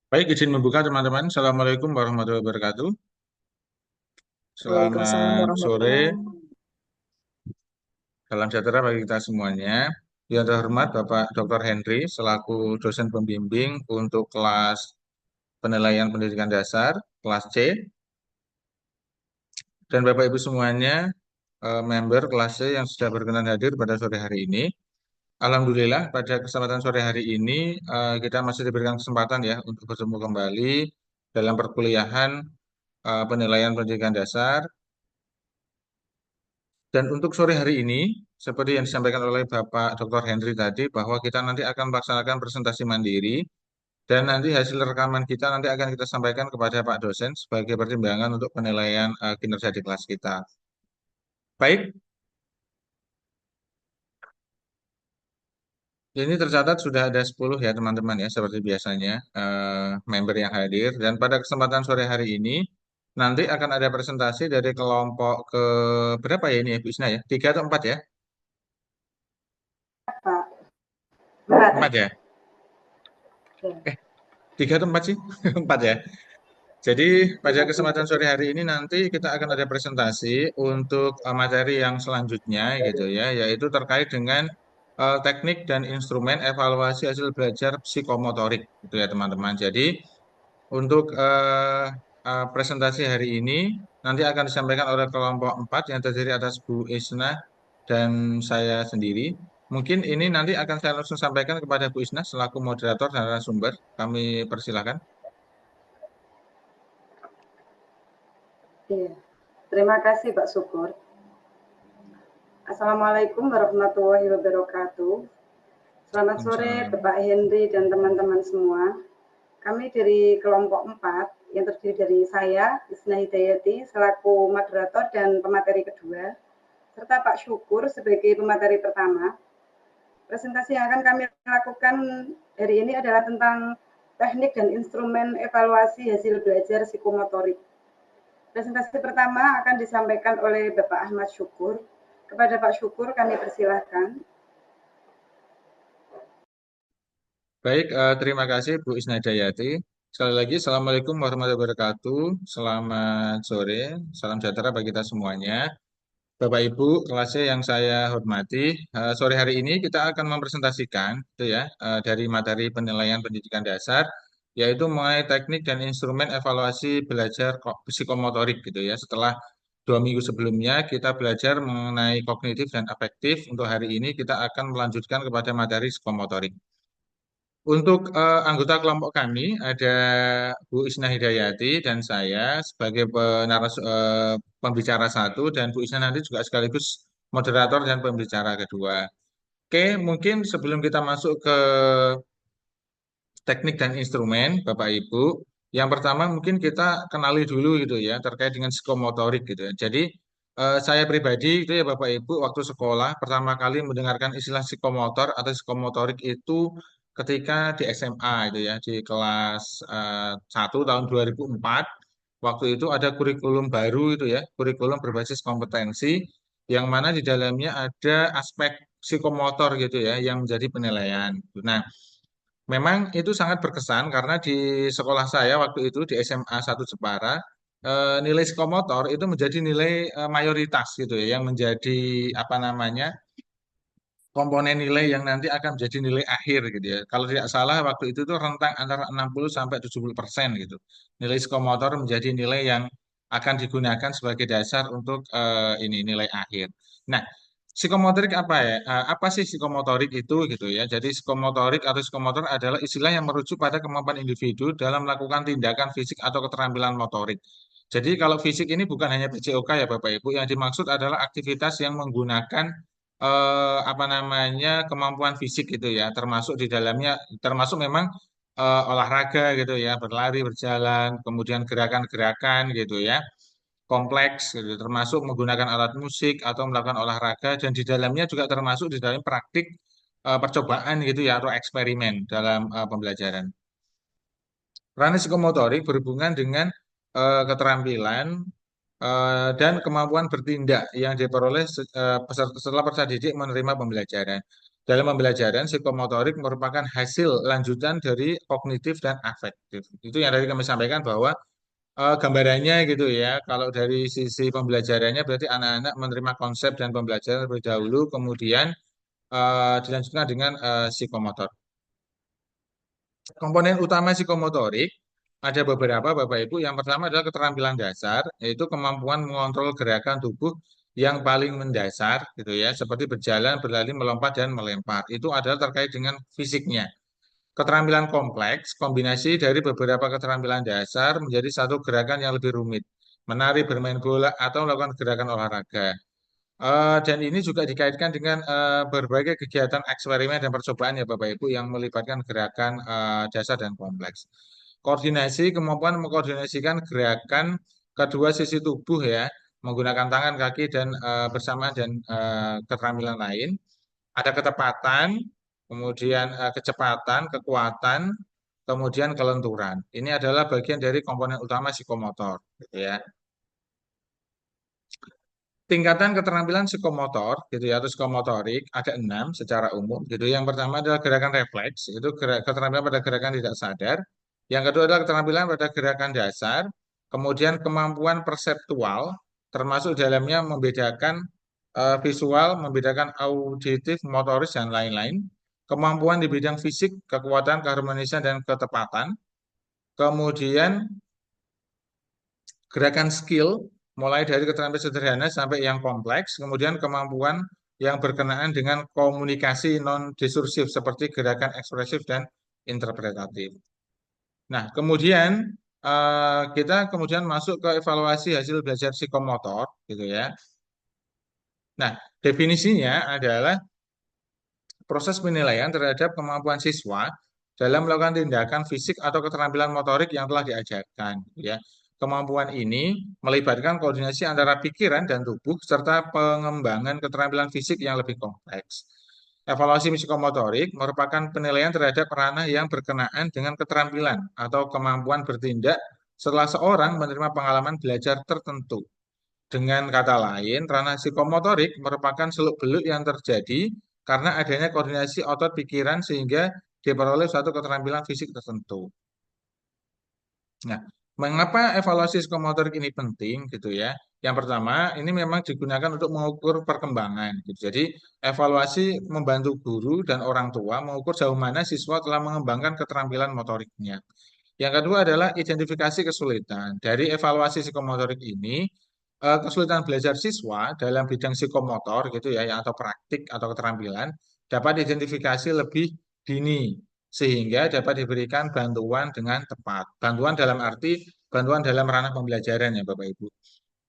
Baik, izin membuka teman-teman. Assalamualaikum warahmatullahi wabarakatuh. Waalaikumsalam Selamat sore, warahmatullahi. salam sejahtera bagi kita semuanya. Yang terhormat Bapak Dr. Henry selaku dosen pembimbing untuk kelas penilaian pendidikan dasar, kelas C, dan Bapak Ibu semuanya, member kelas C yang sudah berkenan hadir pada sore hari ini. Alhamdulillah, pada kesempatan sore hari ini kita masih diberikan kesempatan ya untuk bertemu kembali dalam perkuliahan penilaian pendidikan dasar. Dan untuk sore hari ini, seperti yang disampaikan oleh Bapak Dr. Henry tadi, bahwa kita nanti akan melaksanakan presentasi mandiri, dan nanti hasil rekaman kita nanti akan kita sampaikan kepada Pak dosen sebagai pertimbangan untuk penilaian kinerja di kelas kita. Baik, ini tercatat sudah ada 10 ya teman-teman ya, seperti biasanya member yang hadir. Dan pada kesempatan sore hari ini, nanti akan ada presentasi dari kelompok ke berapa ya ini ya, Bu Isna ya? 3 atau 4 ya? Pak. Mbak. 4 ya? Eh, 3 atau 4 sih? 4 ya? Jadi pada Iya, kesempatan sore hari ini nanti kita akan ada presentasi untuk materi yang selanjutnya gitu ya, yaitu terkait dengan teknik dan instrumen evaluasi hasil belajar psikomotorik gitu ya teman-teman. Jadi untuk presentasi hari ini nanti akan disampaikan oleh kelompok 4 yang terdiri atas Bu Isna dan saya sendiri. Mungkin ini nanti akan saya langsung sampaikan kepada Bu Isna selaku moderator dan narasumber. Kami persilakan. Iya. Terima kasih Pak Syukur. Assalamualaikum warahmatullahi wabarakatuh. Selamat sore Waalaikumsalam. Bapak Henry dan teman-teman semua. Kami dari kelompok 4 yang terdiri dari saya, Isna Hidayati, selaku moderator dan pemateri kedua, serta Pak Syukur sebagai pemateri pertama. Presentasi yang akan kami lakukan hari ini adalah tentang teknik dan instrumen evaluasi hasil belajar psikomotorik. Presentasi pertama akan disampaikan oleh Bapak Ahmad Syukur. Kepada Pak Syukur kami persilahkan. Baik, terima kasih Bu Isna Dayati. Sekali lagi, Assalamualaikum warahmatullahi wabarakatuh. Selamat sore, salam sejahtera bagi kita semuanya. Bapak Ibu, kelasnya yang saya hormati, sore hari ini kita akan mempresentasikan itu ya, dari materi penilaian pendidikan dasar, yaitu mengenai teknik dan instrumen evaluasi belajar psikomotorik gitu ya. Setelah 2 minggu sebelumnya kita belajar mengenai kognitif dan afektif, untuk hari ini kita akan melanjutkan kepada materi psikomotorik. Untuk anggota kelompok kami ada Bu Isna Hidayati dan saya sebagai pembicara satu, dan Bu Isna nanti juga sekaligus moderator dan pembicara kedua. Oke, mungkin sebelum kita masuk ke teknik dan instrumen, Bapak Ibu, yang pertama mungkin kita kenali dulu gitu ya terkait dengan psikomotorik gitu ya. Jadi saya pribadi itu ya Bapak Ibu waktu sekolah pertama kali mendengarkan istilah psikomotor atau psikomotorik itu ketika di SMA itu ya, di kelas 1 tahun 2004. Waktu itu ada kurikulum baru itu ya, kurikulum berbasis kompetensi yang mana di dalamnya ada aspek psikomotor gitu ya yang menjadi penilaian. Nah, memang itu sangat berkesan karena di sekolah saya waktu itu di SMA 1 Jepara, nilai psikomotor itu menjadi nilai mayoritas gitu ya, yang menjadi apa namanya komponen nilai yang nanti akan menjadi nilai akhir gitu ya. Kalau tidak salah waktu itu tuh rentang antara 60 sampai 70% gitu. Nilai psikomotor menjadi nilai yang akan digunakan sebagai dasar untuk ini nilai akhir. Nah, psikomotorik apa ya? Apa sih psikomotorik itu gitu ya? Jadi psikomotorik atau psikomotor adalah istilah yang merujuk pada kemampuan individu dalam melakukan tindakan fisik atau keterampilan motorik. Jadi kalau fisik ini bukan hanya PCOK ya Bapak Ibu, yang dimaksud adalah aktivitas yang menggunakan apa namanya kemampuan fisik gitu ya, termasuk di dalamnya termasuk memang olahraga gitu ya, berlari, berjalan, kemudian gerakan-gerakan gitu ya, kompleks gitu, termasuk menggunakan alat musik atau melakukan olahraga, dan di dalamnya juga termasuk di dalam praktik percobaan gitu ya atau eksperimen dalam pembelajaran. Ranah psikomotorik berhubungan dengan keterampilan dan kemampuan bertindak yang diperoleh setelah peserta didik menerima pembelajaran. Dalam pembelajaran, psikomotorik merupakan hasil lanjutan dari kognitif dan afektif. Itu yang tadi kami sampaikan bahwa gambarannya gitu ya. Kalau dari sisi pembelajarannya berarti anak-anak menerima konsep dan pembelajaran terlebih dahulu, kemudian dilanjutkan dengan psikomotor. Komponen utama psikomotorik ada beberapa, Bapak Ibu. Yang pertama adalah keterampilan dasar, yaitu kemampuan mengontrol gerakan tubuh yang paling mendasar, gitu ya, seperti berjalan, berlari, melompat, dan melempar. Itu adalah terkait dengan fisiknya. Keterampilan kompleks, kombinasi dari beberapa keterampilan dasar menjadi satu gerakan yang lebih rumit. Menari, bermain bola, atau melakukan gerakan olahraga. Dan ini juga dikaitkan dengan berbagai kegiatan eksperimen dan percobaan ya Bapak Ibu yang melibatkan gerakan dasar dan kompleks. Koordinasi, kemampuan mengkoordinasikan gerakan kedua sisi tubuh ya, menggunakan tangan, kaki, dan bersamaan dan keterampilan lain. Ada ketepatan, kemudian kecepatan, kekuatan, kemudian kelenturan. Ini adalah bagian dari komponen utama psikomotor, gitu ya. Tingkatan keterampilan psikomotor gitu ya atau psikomotorik ada 6 secara umum gitu. Yang pertama adalah gerakan refleks, itu keterampilan pada gerakan tidak sadar. Yang kedua adalah keterampilan pada gerakan dasar, kemudian kemampuan perseptual termasuk dalamnya membedakan visual, membedakan auditif, motoris dan lain-lain. Kemampuan di bidang fisik, kekuatan, keharmonisan dan ketepatan. Kemudian gerakan skill mulai dari keterampilan sederhana sampai yang kompleks, kemudian kemampuan yang berkenaan dengan komunikasi non-diskursif seperti gerakan ekspresif dan interpretatif. Nah, kemudian kita kemudian masuk ke evaluasi hasil belajar psikomotor, gitu ya. Nah, definisinya adalah proses penilaian terhadap kemampuan siswa dalam melakukan tindakan fisik atau keterampilan motorik yang telah diajarkan, ya. Kemampuan ini melibatkan koordinasi antara pikiran dan tubuh serta pengembangan keterampilan fisik yang lebih kompleks. Evaluasi psikomotorik merupakan penilaian terhadap ranah yang berkenaan dengan keterampilan atau kemampuan bertindak setelah seorang menerima pengalaman belajar tertentu. Dengan kata lain, ranah psikomotorik merupakan seluk-beluk yang terjadi karena adanya koordinasi otot pikiran sehingga diperoleh suatu keterampilan fisik tertentu. Nah, mengapa evaluasi psikomotorik ini penting gitu ya? Yang pertama, ini memang digunakan untuk mengukur perkembangan gitu. Jadi, evaluasi membantu guru dan orang tua mengukur sejauh mana siswa telah mengembangkan keterampilan motoriknya. Yang kedua adalah identifikasi kesulitan. Dari evaluasi psikomotorik ini, kesulitan belajar siswa dalam bidang psikomotor gitu ya, atau praktik atau keterampilan dapat diidentifikasi lebih dini sehingga dapat diberikan bantuan dengan tepat. Bantuan dalam arti bantuan dalam ranah pembelajaran ya Bapak Ibu.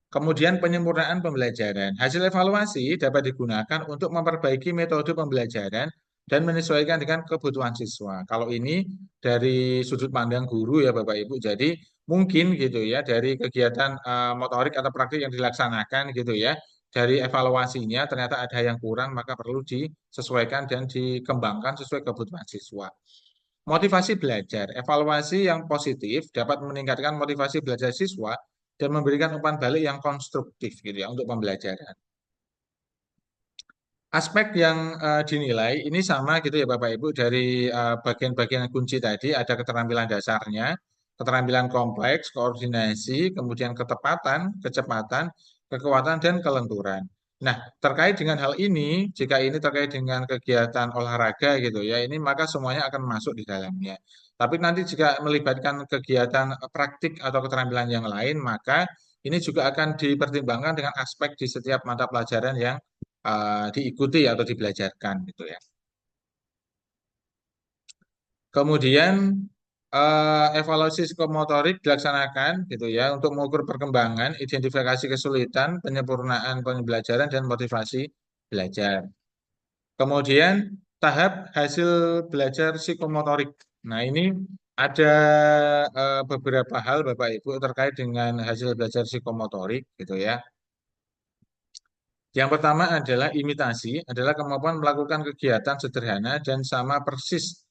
Kemudian penyempurnaan pembelajaran. Hasil evaluasi dapat digunakan untuk memperbaiki metode pembelajaran dan menyesuaikan dengan kebutuhan siswa. Kalau ini dari sudut pandang guru ya Bapak Ibu. Jadi mungkin gitu ya dari kegiatan motorik atau praktik yang dilaksanakan gitu ya. Dari evaluasinya ternyata ada yang kurang maka perlu disesuaikan dan dikembangkan sesuai kebutuhan siswa. Motivasi belajar, evaluasi yang positif dapat meningkatkan motivasi belajar siswa dan memberikan umpan balik yang konstruktif gitu ya untuk pembelajaran. Aspek yang dinilai ini sama gitu ya Bapak Ibu dari bagian-bagian kunci tadi ada keterampilan dasarnya, keterampilan kompleks, koordinasi, kemudian ketepatan, kecepatan, kekuatan dan kelenturan. Nah, terkait dengan hal ini, jika ini terkait dengan kegiatan olahraga gitu ya, ini maka semuanya akan masuk di dalamnya. Tapi nanti jika melibatkan kegiatan praktik atau keterampilan yang lain, maka ini juga akan dipertimbangkan dengan aspek di setiap mata pelajaran yang diikuti atau dibelajarkan gitu ya. Kemudian evaluasi psikomotorik dilaksanakan gitu ya untuk mengukur perkembangan, identifikasi kesulitan, penyempurnaan pembelajaran dan motivasi belajar. Kemudian tahap hasil belajar psikomotorik. Nah, ini ada beberapa hal Bapak Ibu terkait dengan hasil belajar psikomotorik gitu ya. Yang pertama adalah imitasi, adalah kemampuan melakukan kegiatan sederhana dan sama persis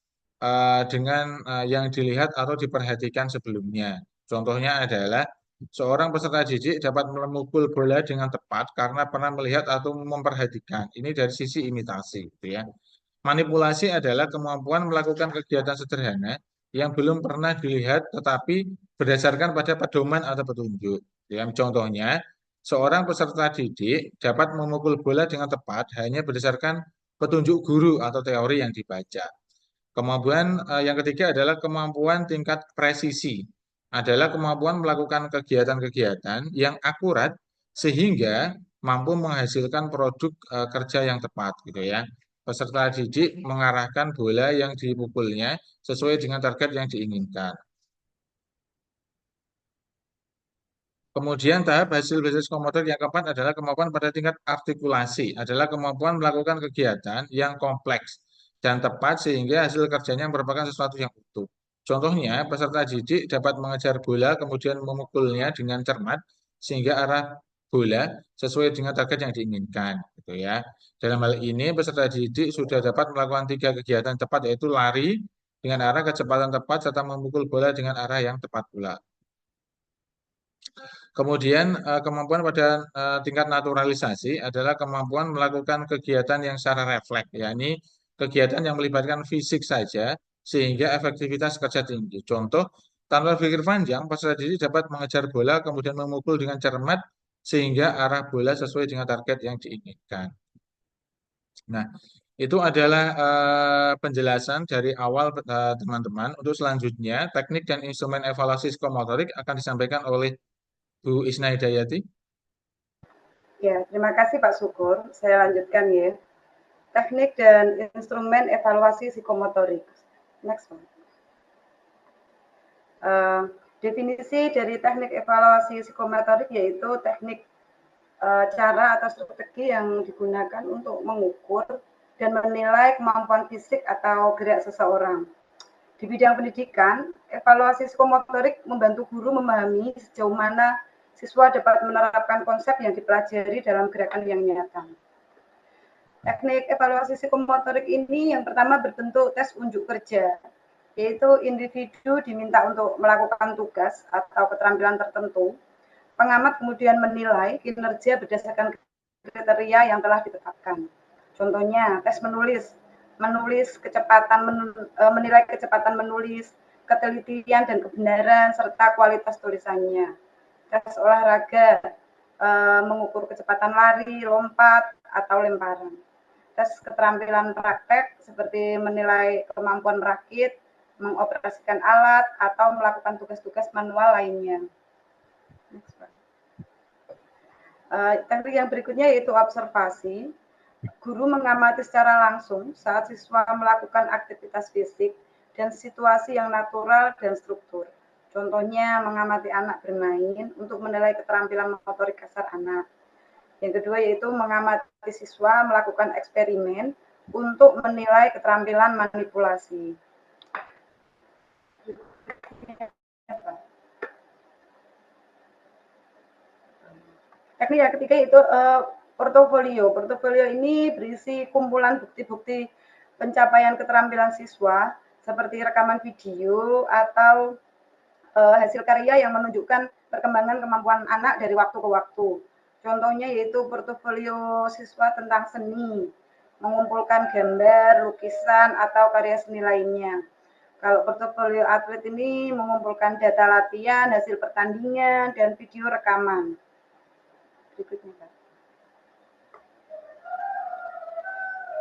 dengan yang dilihat atau diperhatikan sebelumnya. Contohnya adalah seorang peserta didik dapat memukul bola dengan tepat karena pernah melihat atau memperhatikan. Ini dari sisi imitasi, gitu ya. Manipulasi adalah kemampuan melakukan kegiatan sederhana yang belum pernah dilihat tetapi berdasarkan pada pedoman atau petunjuk. Ya, contohnya, seorang peserta didik dapat memukul bola dengan tepat hanya berdasarkan petunjuk guru atau teori yang dibaca. Kemampuan yang ketiga adalah kemampuan tingkat presisi. Adalah kemampuan melakukan kegiatan-kegiatan yang akurat sehingga mampu menghasilkan produk kerja yang tepat gitu ya. Peserta didik mengarahkan bola yang dipukulnya sesuai dengan target yang diinginkan. Kemudian tahap hasil basis komotor yang keempat adalah kemampuan pada tingkat artikulasi, adalah kemampuan melakukan kegiatan yang kompleks dan tepat sehingga hasil kerjanya merupakan sesuatu yang utuh. Contohnya, peserta didik dapat mengejar bola kemudian memukulnya dengan cermat sehingga arah bola sesuai dengan target yang diinginkan, gitu ya. Dalam hal ini, peserta didik sudah dapat melakukan 3 kegiatan tepat yaitu lari dengan arah kecepatan tepat serta memukul bola dengan arah yang tepat pula. Kemudian kemampuan pada tingkat naturalisasi adalah kemampuan melakukan kegiatan yang secara refleks, yakni kegiatan yang melibatkan fisik saja sehingga efektivitas kerja tinggi. Contoh, tanpa pikir panjang, peserta didik dapat mengejar bola kemudian memukul dengan cermat sehingga arah bola sesuai dengan target yang diinginkan. Nah, itu adalah penjelasan dari awal teman-teman. Untuk selanjutnya, teknik dan instrumen evaluasi psikomotorik akan disampaikan oleh Bu Isna Hidayati. Ya, terima kasih Pak Syukur. Saya lanjutkan ya. Teknik dan instrumen evaluasi psikomotorik. Next one. Definisi dari teknik evaluasi psikomotorik yaitu teknik cara atau strategi yang digunakan untuk mengukur dan menilai kemampuan fisik atau gerak seseorang. Di bidang pendidikan, evaluasi psikomotorik membantu guru memahami sejauh mana siswa dapat menerapkan konsep yang dipelajari dalam gerakan yang nyata. Teknik evaluasi psikomotorik ini yang pertama berbentuk tes unjuk kerja, yaitu individu diminta untuk melakukan tugas atau keterampilan tertentu. Pengamat kemudian menilai kinerja berdasarkan kriteria yang telah ditetapkan. Contohnya, tes menilai kecepatan menulis, ketelitian dan kebenaran serta kualitas tulisannya. Tes olahraga mengukur kecepatan lari, lompat atau lemparan. Tes keterampilan praktek seperti menilai kemampuan merakit, mengoperasikan alat atau melakukan tugas-tugas manual lainnya. Teknik yang berikutnya yaitu observasi. Guru mengamati secara langsung saat siswa melakukan aktivitas fisik dan situasi yang natural dan struktur. Contohnya mengamati anak bermain untuk menilai keterampilan motorik kasar anak. Yang kedua yaitu mengamati siswa melakukan eksperimen untuk menilai keterampilan manipulasi. Teknik yang ketiga yaitu portofolio. Portofolio ini berisi kumpulan bukti-bukti pencapaian keterampilan siswa seperti rekaman video atau hasil karya yang menunjukkan perkembangan kemampuan anak dari waktu ke waktu. Contohnya yaitu portofolio siswa tentang seni, mengumpulkan gambar, lukisan, atau karya seni lainnya. Kalau portofolio atlet ini mengumpulkan data latihan, hasil pertandingan, dan video rekaman. Berikutnya, Pak.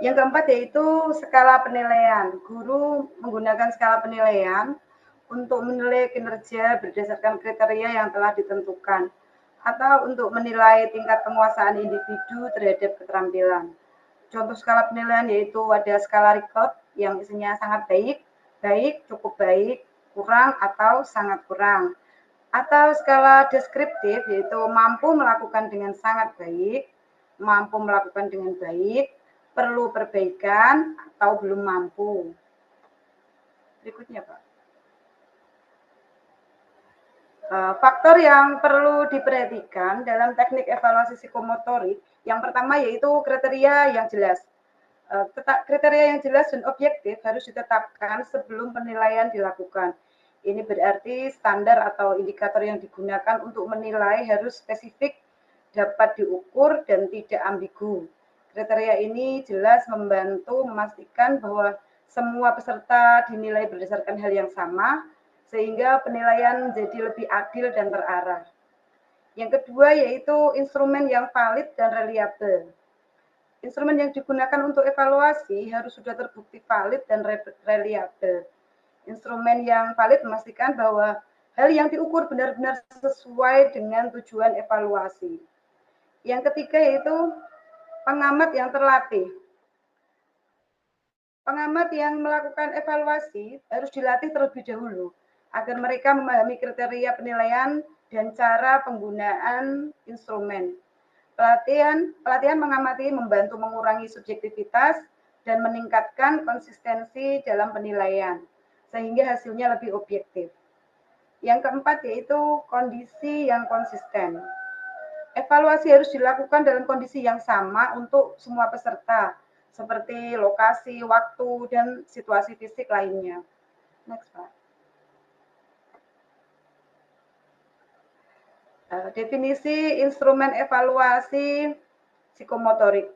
Yang keempat yaitu skala penilaian. Guru menggunakan skala penilaian untuk menilai kinerja berdasarkan kriteria yang telah ditentukan atau untuk menilai tingkat penguasaan individu terhadap keterampilan. Contoh skala penilaian yaitu ada skala Likert yang isinya sangat baik, baik, cukup baik, kurang atau sangat kurang. Atau skala deskriptif yaitu mampu melakukan dengan sangat baik, mampu melakukan dengan baik, perlu perbaikan atau belum mampu. Berikutnya, Pak. Faktor yang perlu diperhatikan dalam teknik evaluasi psikomotorik, yang pertama yaitu kriteria yang jelas. Kriteria yang jelas dan objektif harus ditetapkan sebelum penilaian dilakukan. Ini berarti standar atau indikator yang digunakan untuk menilai harus spesifik, dapat diukur, dan tidak ambigu. Kriteria ini jelas membantu memastikan bahwa semua peserta dinilai berdasarkan hal yang sama, sehingga penilaian menjadi lebih adil dan terarah. Yang kedua yaitu instrumen yang valid dan reliabel. Instrumen yang digunakan untuk evaluasi harus sudah terbukti valid dan reliabel. Instrumen yang valid memastikan bahwa hal yang diukur benar-benar sesuai dengan tujuan evaluasi. Yang ketiga yaitu pengamat yang terlatih. Pengamat yang melakukan evaluasi harus dilatih terlebih dahulu agar mereka memahami kriteria penilaian dan cara penggunaan instrumen. Pelatihan mengamati membantu mengurangi subjektivitas dan meningkatkan konsistensi dalam penilaian, sehingga hasilnya lebih objektif. Yang keempat yaitu kondisi yang konsisten. Evaluasi harus dilakukan dalam kondisi yang sama untuk semua peserta, seperti lokasi, waktu, dan situasi fisik lainnya. Next, Pak. Definisi instrumen evaluasi psikomotorik.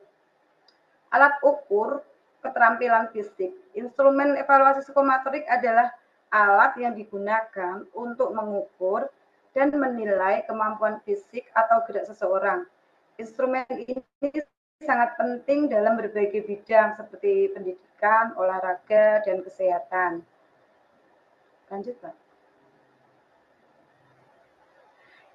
Alat ukur keterampilan fisik. Instrumen evaluasi psikomotorik adalah alat yang digunakan untuk mengukur dan menilai kemampuan fisik atau gerak seseorang. Instrumen ini sangat penting dalam berbagai bidang seperti pendidikan, olahraga, dan kesehatan. Lanjut, Pak.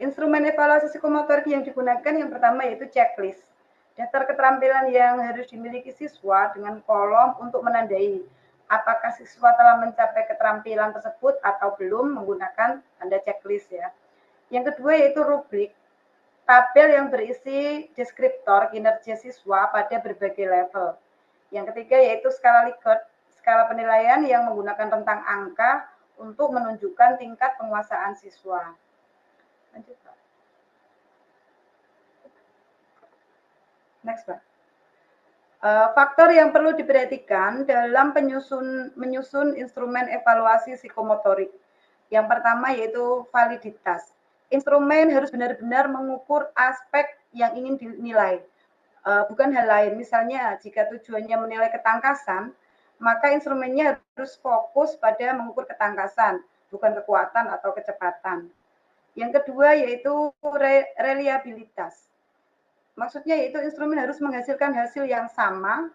Instrumen evaluasi psikomotorik yang digunakan yang pertama yaitu checklist. Daftar keterampilan yang harus dimiliki siswa dengan kolom untuk menandai apakah siswa telah mencapai keterampilan tersebut atau belum menggunakan tanda checklist ya. Yang kedua yaitu rubrik. Tabel yang berisi deskriptor kinerja siswa pada berbagai level. Yang ketiga yaitu skala Likert, skala penilaian yang menggunakan rentang angka untuk menunjukkan tingkat penguasaan siswa. Lanjut, Pak. Next, Pak. Faktor yang perlu diperhatikan dalam menyusun instrumen evaluasi psikomotorik. Yang pertama yaitu validitas. Instrumen harus benar-benar mengukur aspek yang ingin dinilai, bukan hal lain. Misalnya, jika tujuannya menilai ketangkasan, maka instrumennya harus fokus pada mengukur ketangkasan, bukan kekuatan atau kecepatan. Yang kedua yaitu reliabilitas. Maksudnya yaitu instrumen harus menghasilkan hasil yang sama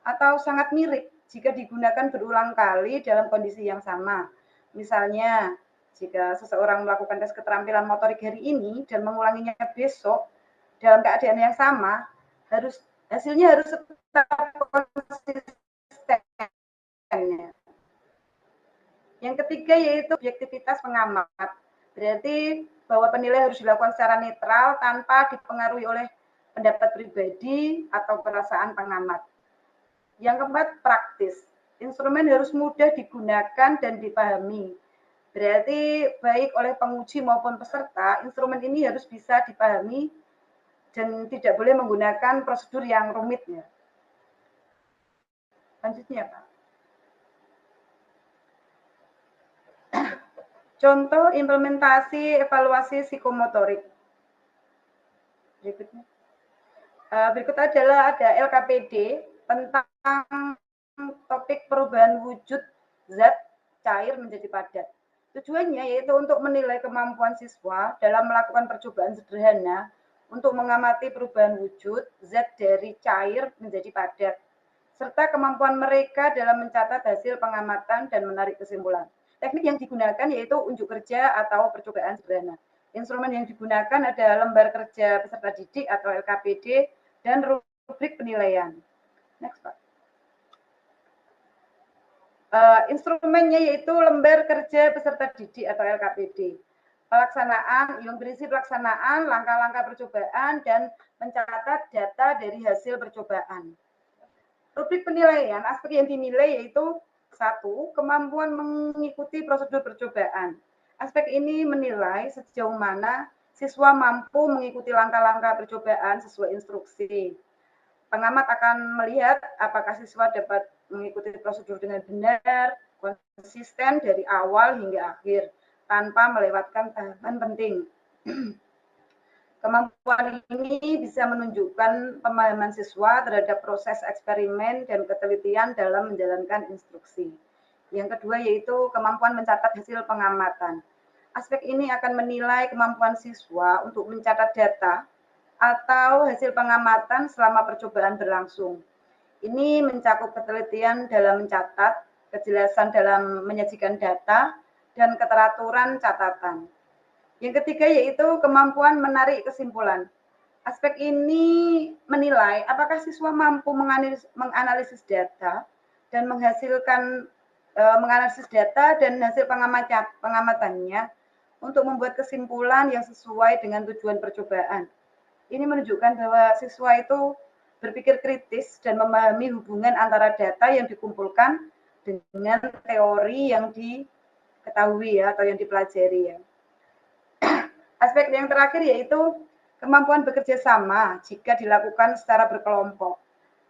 atau sangat mirip jika digunakan berulang kali dalam kondisi yang sama. Misalnya, jika seseorang melakukan tes keterampilan motorik hari ini dan mengulanginya besok dalam keadaan yang sama, hasilnya harus tetap konsisten. Yang ketiga yaitu objektivitas pengamat. Berarti bahwa penilaian harus dilakukan secara netral tanpa dipengaruhi oleh pendapat pribadi atau perasaan pengamat. Yang keempat, praktis. Instrumen harus mudah digunakan dan dipahami. Berarti baik oleh penguji maupun peserta, instrumen ini harus bisa dipahami dan tidak boleh menggunakan prosedur yang rumit ya. Lanjutnya, Pak. Contoh implementasi evaluasi psikomotorik. Berikutnya. Berikut adalah ada LKPD tentang topik perubahan wujud zat cair menjadi padat. Tujuannya yaitu untuk menilai kemampuan siswa dalam melakukan percobaan sederhana untuk mengamati perubahan wujud zat dari cair menjadi padat, serta kemampuan mereka dalam mencatat hasil pengamatan dan menarik kesimpulan. Teknik yang digunakan yaitu unjuk kerja atau percobaan sederhana. Instrumen yang digunakan ada lembar kerja peserta didik atau LKPD dan rubrik penilaian. Next, Pak. Instrumennya yaitu lembar kerja peserta didik atau LKPD. Pelaksanaan yang berisi pelaksanaan, langkah-langkah percobaan, dan mencatat data dari hasil percobaan. Rubrik penilaian, aspek yang dinilai yaitu 1. Kemampuan mengikuti prosedur percobaan. Aspek ini menilai sejauh mana siswa mampu mengikuti langkah-langkah percobaan sesuai instruksi. Pengamat akan melihat apakah siswa dapat mengikuti prosedur dengan benar, konsisten dari awal hingga akhir, tanpa melewatkan tahapan penting. Kemampuan ini bisa menunjukkan pemahaman siswa terhadap proses eksperimen dan ketelitian dalam menjalankan instruksi. Yang kedua yaitu kemampuan mencatat hasil pengamatan. Aspek ini akan menilai kemampuan siswa untuk mencatat data atau hasil pengamatan selama percobaan berlangsung. Ini mencakup ketelitian dalam mencatat, kejelasan dalam menyajikan data, dan keteraturan catatan. Yang ketiga yaitu kemampuan menarik kesimpulan. Aspek ini menilai apakah siswa mampu menganalisis data dan menganalisis data dan hasil pengamatannya untuk membuat kesimpulan yang sesuai dengan tujuan percobaan. Ini menunjukkan bahwa siswa itu berpikir kritis dan memahami hubungan antara data yang dikumpulkan dengan teori yang diketahui atau yang dipelajari ya. Aspek yang terakhir yaitu kemampuan bekerja sama jika dilakukan secara berkelompok.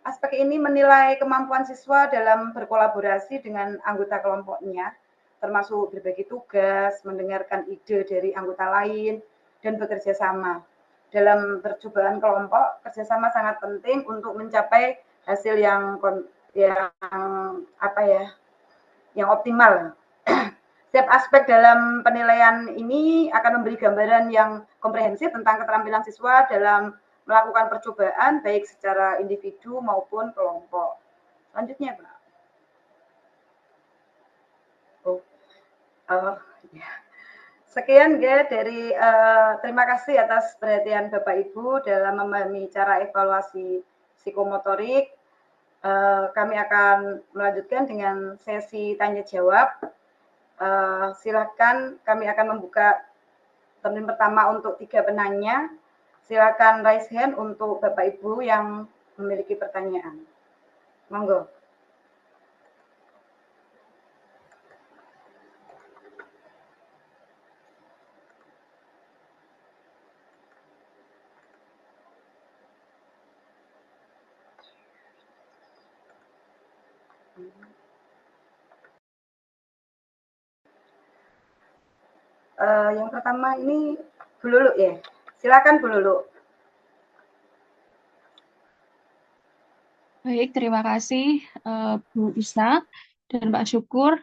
Aspek ini menilai kemampuan siswa dalam berkolaborasi dengan anggota kelompoknya, termasuk berbagi tugas, mendengarkan ide dari anggota lain, dan bekerja sama. Dalam percobaan kelompok, kerjasama sangat penting untuk mencapai hasil yang optimal. Setiap aspek dalam penilaian ini akan memberi gambaran yang komprehensif tentang keterampilan siswa dalam melakukan percobaan baik secara individu maupun kelompok. Selanjutnya, Pak. Ya. Sekian ya dari terima kasih atas perhatian Bapak Ibu dalam memahami cara evaluasi psikomotorik. Kami akan melanjutkan dengan sesi tanya jawab. Silakan kami akan membuka termin pertama untuk 3 penanya. Silakan raise hand untuk Bapak Ibu yang memiliki pertanyaan. Monggo. Yang pertama ini Bu Lulu ya. Silakan Bu Lulu. Baik, terima kasih Bu Isna dan Pak Syukur.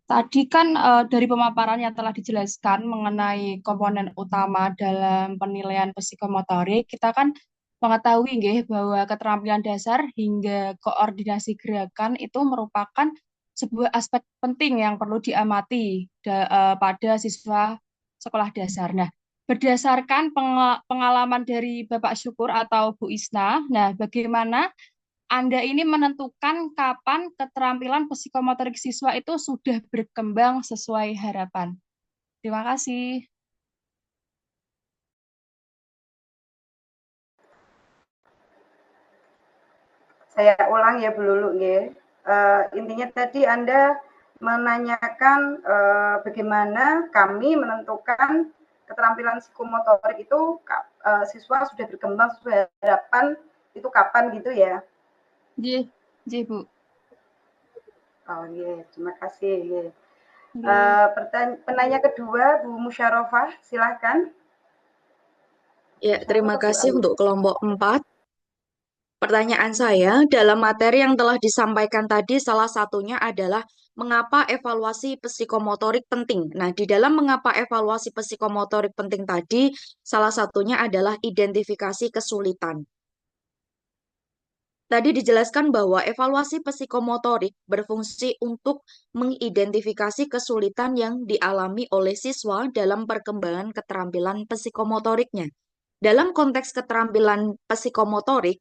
Tadi kan dari pemaparan yang telah dijelaskan mengenai komponen utama dalam penilaian psikomotorik, kita kan mengetahui nggih, bahwa keterampilan dasar hingga koordinasi gerakan itu merupakan sebuah aspek penting yang perlu diamati pada siswa sekolah dasar. Nah, berdasarkan pengalaman dari Bapak Syukur atau Bu Isna, nah bagaimana Anda ini menentukan kapan keterampilan psikomotorik siswa itu sudah berkembang sesuai harapan? Terima kasih. Saya ulang ya Bu Lulu ya. Intinya tadi Anda menanyakan bagaimana kami menentukan keterampilan psikomotorik itu siswa sudah berkembang sesuai harapan itu kapan gitu ya? Iya, iya Bu. Oh iya, terima kasih. Penanya kedua Bu Musyarofah, silakan. Ya, terima kasih untuk kelompok 4. Pertanyaan saya, dalam materi yang telah disampaikan tadi, salah satunya adalah mengapa evaluasi psikomotorik penting. Nah, di dalam mengapa evaluasi psikomotorik penting tadi, salah satunya adalah identifikasi kesulitan. Tadi dijelaskan bahwa evaluasi psikomotorik berfungsi untuk mengidentifikasi kesulitan yang dialami oleh siswa dalam perkembangan keterampilan psikomotoriknya. Dalam konteks keterampilan psikomotorik,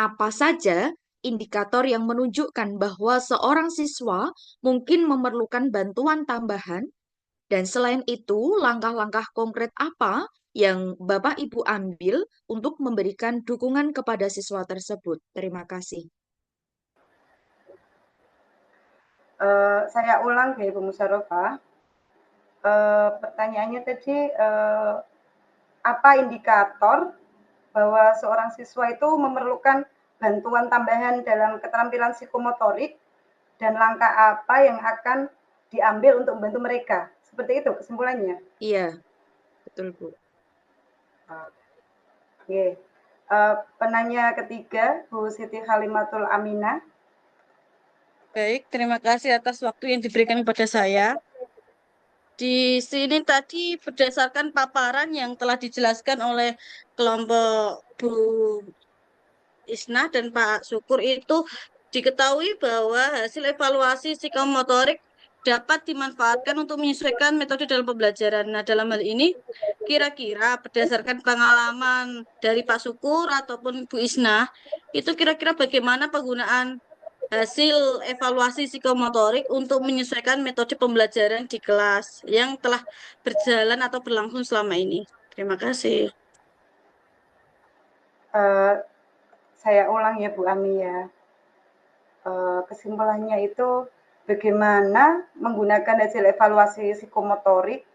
apa saja indikator yang menunjukkan bahwa seorang siswa mungkin memerlukan bantuan tambahan, dan selain itu, langkah-langkah konkret apa yang Bapak Ibu ambil untuk memberikan dukungan kepada siswa tersebut? Terima kasih. Saya ulang ya Bu Musyarofah. Pertanyaannya tadi apa indikator bahwa seorang siswa itu memerlukan bantuan tambahan dalam keterampilan psikomotorik dan langkah apa yang akan diambil untuk membantu mereka. Seperti itu kesimpulannya. Iya, betul Bu. Oke. Penanya ketiga, Bu Siti Khalimatul Aminah. Baik, terima kasih atas waktu yang diberikan kepada saya. Di sini tadi berdasarkan paparan yang telah dijelaskan oleh kelompok Bu Isna dan Pak Syukur itu diketahui bahwa hasil evaluasi psikomotorik dapat dimanfaatkan untuk menyesuaikan metode dalam pembelajaran. Nah, dalam hal ini kira-kira berdasarkan pengalaman dari Pak Syukur ataupun Bu Isna, itu kira-kira bagaimana penggunaan hasil evaluasi psikomotorik untuk menyesuaikan metode pembelajaran di kelas yang telah berjalan atau berlangsung selama ini. Terima kasih. Eh, saya ulang ya Bu Ami ya. Kesimpulannya itu bagaimana menggunakan hasil evaluasi psikomotorik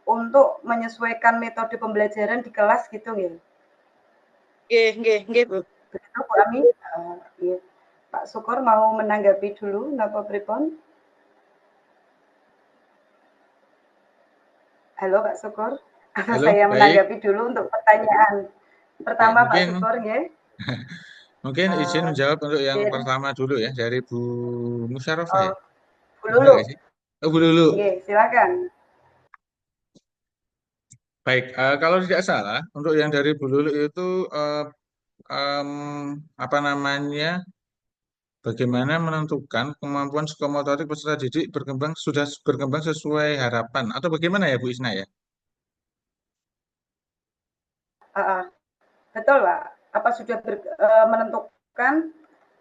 untuk menyesuaikan metode pembelajaran di kelas gitu ya. Nggih, Bu. Begitu Bu Ami. Iya. Pak Syukur mau menanggapi dulu napa pripun? Halo Pak Syukur. Halo, Saya baik. menanggapi dulu untuk pertanyaan pertama Pak Mungkin Syukur ya. mungkin izin Eh, menjawab untuk yang dari pertama dulu ya dari Bu Musyarofah ya. Bu Benar Lulu. nggak sih? Oh, Bu Lulu. Oke, silakan. Baik, kalau tidak salah untuk yang dari Bu Lulu itu eh, em, apa namanya? Bagaimana menentukan kemampuan psikomotorik peserta didik sudah berkembang sesuai harapan atau bagaimana ya Bu Isna ya? Betul Pak. Apa sudah menentukan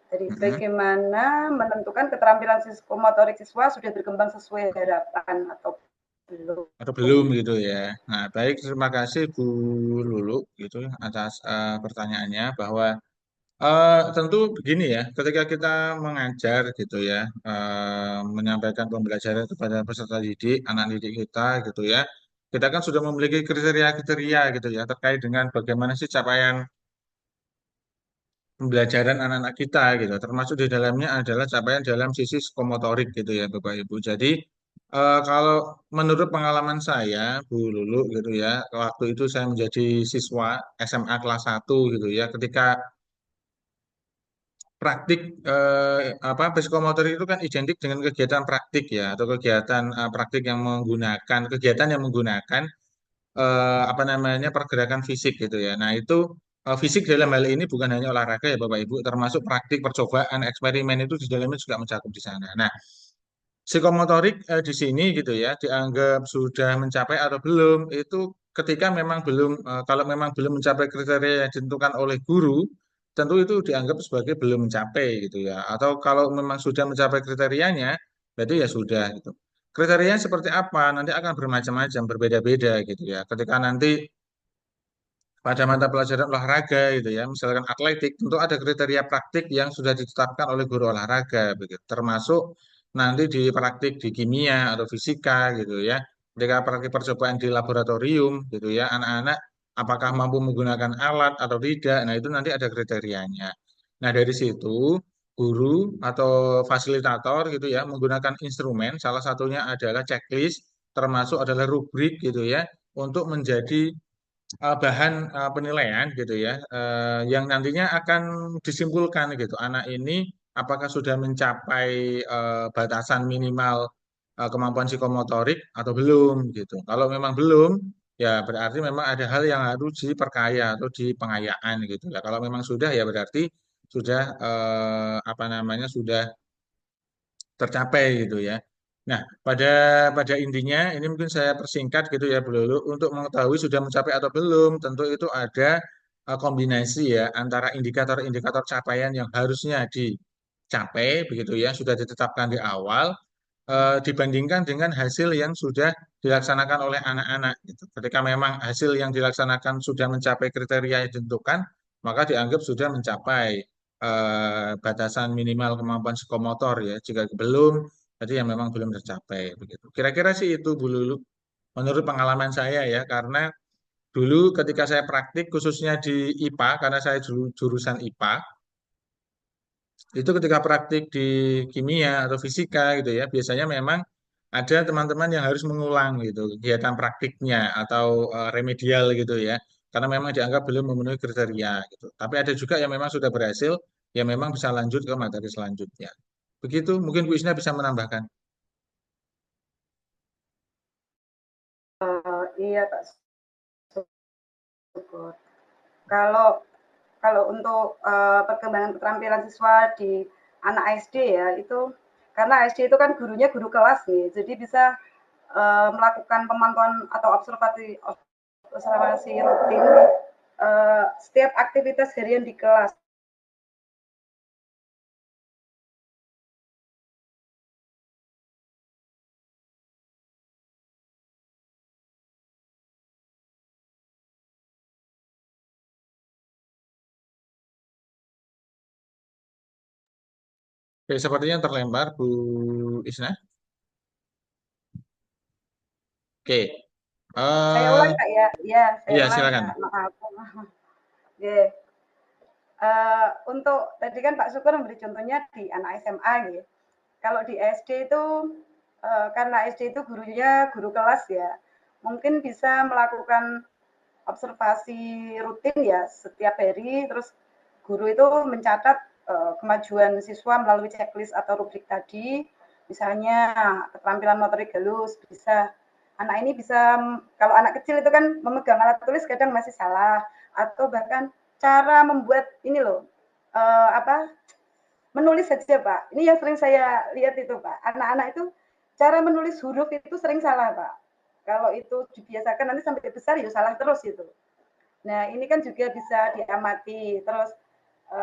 jadi Mm-mm. bagaimana menentukan keterampilan psikomotorik siswa sudah berkembang sesuai harapan atau belum? Atau belum gitu ya. Nah, baik terima kasih Bu Lulu gitu ya atas pertanyaannya bahwa tentu begini ya, ketika kita mengajar gitu ya, menyampaikan pembelajaran kepada peserta didik, anak didik kita gitu ya, kita kan sudah memiliki kriteria-kriteria gitu ya terkait dengan bagaimana sih capaian pembelajaran anak-anak kita gitu. Termasuk di dalamnya adalah capaian dalam sisi psikomotorik gitu ya Bapak Ibu. Jadi kalau menurut pengalaman saya Bu Lulu gitu ya, waktu itu saya menjadi siswa SMA kelas 1 gitu ya, ketika praktik apa psikomotor itu kan identik dengan kegiatan praktik ya atau kegiatan praktik yang menggunakan kegiatan yang menggunakan apa namanya pergerakan fisik gitu ya. Nah, itu fisik dalam hal ini bukan hanya olahraga ya Bapak Ibu, termasuk praktik percobaan eksperimen itu di dalamnya juga mencakup di sana. Nah, psikomotorik di sini gitu ya dianggap sudah mencapai atau belum itu ketika memang belum kalau memang belum mencapai kriteria yang ditentukan oleh guru tentu itu dianggap sebagai belum mencapai gitu ya atau kalau memang sudah mencapai kriterianya berarti ya sudah gitu. Kriterianya seperti apa nanti akan bermacam-macam berbeda-beda gitu ya. Ketika nanti pada mata pelajaran olahraga gitu ya, misalkan atletik, tentu ada kriteria praktik yang sudah ditetapkan oleh guru olahraga, begitu. Termasuk nanti di praktik di kimia atau fisika gitu ya. Ketika praktik percobaan di laboratorium gitu ya, anak-anak apakah mampu menggunakan alat atau tidak, nah itu nanti ada kriterianya. Nah dari situ guru atau fasilitator gitu ya menggunakan instrumen, salah satunya adalah checklist, termasuk adalah rubrik gitu ya, untuk menjadi bahan penilaian gitu ya yang nantinya akan disimpulkan gitu anak ini apakah sudah mencapai batasan minimal kemampuan psikomotorik atau belum gitu. Kalau memang belum ya berarti memang ada hal yang harus diperkaya atau dipengayaan gitu ya. Kalau memang sudah ya berarti sudah apa namanya sudah tercapai gitu ya. Nah, pada intinya ini mungkin saya persingkat gitu ya Bu Lulu untuk mengetahui sudah mencapai atau belum, tentu itu ada kombinasi ya antara indikator-indikator capaian yang harusnya dicapai begitu ya, sudah ditetapkan di awal dibandingkan dengan hasil yang sudah dilaksanakan oleh anak-anak gitu. Ketika memang hasil yang dilaksanakan sudah mencapai kriteria yang ditentukan, maka dianggap sudah mencapai batasan minimal kemampuan psikomotor ya. Jika belum, berarti yang memang belum tercapai begitu. Kira-kira sih itu Bu Lulu. Menurut pengalaman saya ya, karena dulu ketika saya praktik khususnya di IPA, karena saya jurusan IPA, itu ketika praktik di kimia atau fisika gitu ya, biasanya memang ada teman-teman yang harus mengulang gitu kegiatan praktiknya atau remedial gitu ya. karena memang dianggap belum memenuhi kriteria gitu. Tapi ada juga yang memang sudah berhasil, yang memang bisa lanjut ke materi selanjutnya. Begitu, mungkin Bu Isna bisa menambahkan. Iya Pak Syukur. Kalau kalau untuk perkembangan keterampilan siswa di anak SD ya itu karena SD itu kan gurunya guru kelas nih, jadi bisa melakukan pemantauan atau observasi rutin setiap aktivitas harian di kelas. Oke, sepertinya terlempar Bu Isna. Oke. Saya ulang Kak ya, ya saya Iya, ulang silakan. Kak, maaf. Oke. Untuk tadi kan Pak Syukur memberi contohnya di anak SMA gitu. Kalau di SD itu karena SD itu gurunya guru kelas ya, mungkin bisa melakukan observasi rutin ya setiap hari, terus guru itu mencatat kemajuan siswa melalui checklist atau rubrik tadi, misalnya keterampilan motorik halus bisa anak ini bisa kalau anak kecil itu kan memegang alat tulis kadang masih salah atau bahkan cara membuat ini loh apa menulis saja Pak. Ini yang sering saya lihat itu Pak. Anak-anak itu cara menulis huruf itu sering salah Pak. Kalau itu dibiasakan nanti sampai besar ya salah terus itu. Nah ini kan juga bisa diamati. Terus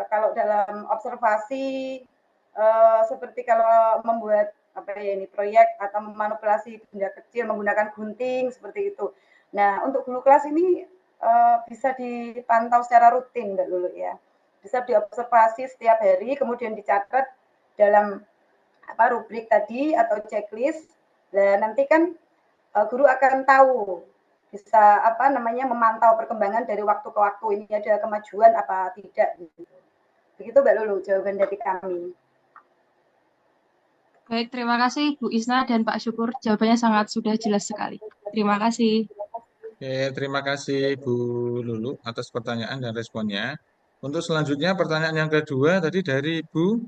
kalau dalam observasi seperti kalau membuat apa ya ini proyek atau memanipulasi benda kecil menggunakan gunting seperti itu. Nah untuk guru kelas ini bisa dipantau secara rutin Mbak Lulu ya. Bisa diobservasi setiap hari, kemudian dicatat dalam apa rubrik tadi atau checklist. Dan nanti kan guru akan tahu bisa apa namanya memantau perkembangan dari waktu ke waktu ini ada kemajuan apa tidak gitu. Begitu Mbak Lulu jawaban dari kami. Baik, terima kasih Bu Isna dan Pak Syukur. Jawabannya sangat sudah jelas sekali. Terima kasih. Oke, terima kasih Bu Lulu atas pertanyaan dan responnya. Untuk selanjutnya pertanyaan yang kedua tadi dari Bu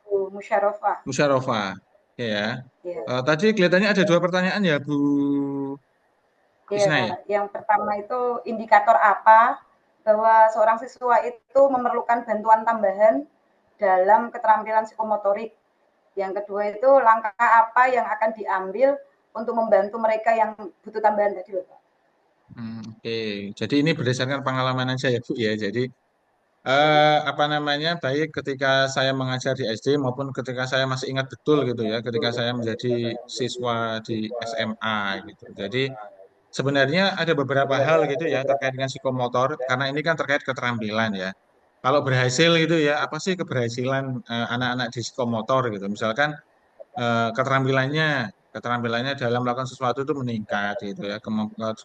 Bu Musyarofa. Musyarofa. Ya. Ya. Tadi kelihatannya ada dua pertanyaan ya Bu Isna ya. Ya, yang pertama itu indikator apa bahwa seorang siswa itu memerlukan bantuan tambahan dalam keterampilan psikomotorik. Yang kedua itu langkah apa yang akan diambil untuk membantu mereka yang butuh tambahan tadi loh Pak. Oke, jadi ini berdasarkan pengalaman aja ya Bu ya. Jadi apa namanya baik ketika saya mengajar di SD maupun ketika saya masih ingat betul gitu ya, ketika saya menjadi siswa di SMA gitu. Jadi sebenarnya ada beberapa hal gitu ya terkait dengan psikomotor karena ini kan terkait keterampilan ya. Kalau berhasil gitu ya, apa sih keberhasilan anak-anak di psikomotor gitu? Misalkan keterampilannya keterampilannya dalam melakukan sesuatu itu meningkat gitu ya.